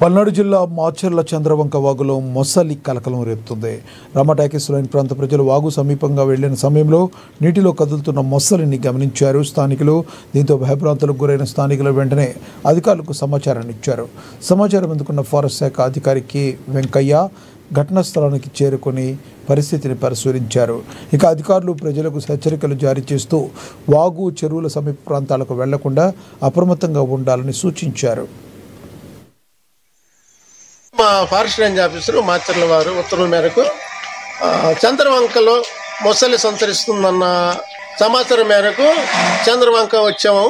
పల్నాడు జిల్లా మాచర్ల చంద్రవంక వాగులో మొసలి కలకలం రేపుతుంది. రామటాకీస్ లైన్ ప్రాంత ప్రజలు వాగు సమీపంగా వెళ్లిన సమయంలో నీటిలో కదులుతున్న మొసలిని గమనించారు స్థానికులు. దీంతో భయభ్రాంతులకు గురైన స్థానికులు వెంటనే అధికారులకు సమాచారాన్ని ఇచ్చారు. సమాచారం అందుకున్న ఫారెస్ట్ శాఖ అధికారికి వెంకయ్య ఘటనా స్థలానికి చేరుకొని పరిస్థితిని పరిశీలించారు. ఇక అధికారులు ప్రజలకు హెచ్చరికలు జారీ చేస్తూ వాగు చెరువుల సమీప ప్రాంతాలకు వెళ్లకుండా అప్రమత్తంగా ఉండాలని సూచించారు. మా ఫారెస్ట్ రేంజ్ ఆఫీసరు మాచర్ల వారు ఉత్తర్వుల మేరకు చంద్రవంకలో మొసలి సంచరిస్తుందన్న సమాచారం మేరకు చంద్రవంక వచ్చాము.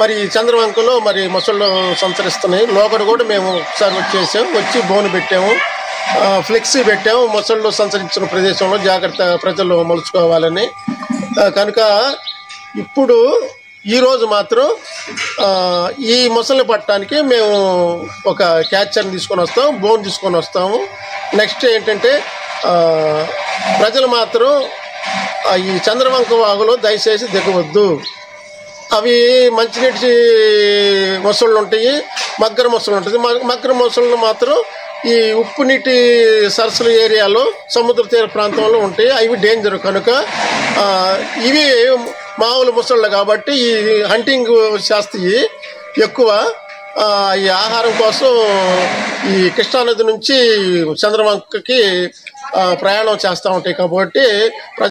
మరి చంద్రవంకలో మరి మొసళ్ళు సంచరిస్తున్నాయి. లోపల కూడా మేము ఒకసారి వచ్చి బోను పెట్టాము, ఫ్లెక్సీ పెట్టాము. మొసళ్ళు సంచరించిన ప్రదేశంలో జాగ్రత్త ప్రజలు మలుచుకోవాలని. కనుక ఇప్పుడు ఈరోజు మాత్రం ఈ మొసలిని పట్టడానికి మేము ఒక క్యాచర్ని తీసుకొని వస్తాం, బోన్ తీసుకొని వస్తాము. నెక్స్ట్ ఏంటంటే ప్రజలు మాత్రం ఈ చంద్రవంక వాగులో దయచేసి దిగవద్దు. అవి మంచినీటి మొసళ్ళు ఉంటాయి, మగ్గర మొసళ్ళు ఉంటుంది. మగ్గర మొసళ్ళు మాత్రం ఈ ఉప్పు నీటి సరస్సుల ఏరియాలో సముద్ర తీర ప్రాంతంలో ఉంటాయి. అవి డేంజర్. కనుక ఇవి మామూలు ముసళ్ళు కాబట్టి ఈ హంటింగ్ చేస్తాయి ఎక్కువ. ఈ ఆహారం కోసం ఈ కృష్ణానది నుంచి చంద్రవంకకి ప్రయాణం చేస్తూ ఉంటాయి కాబట్టి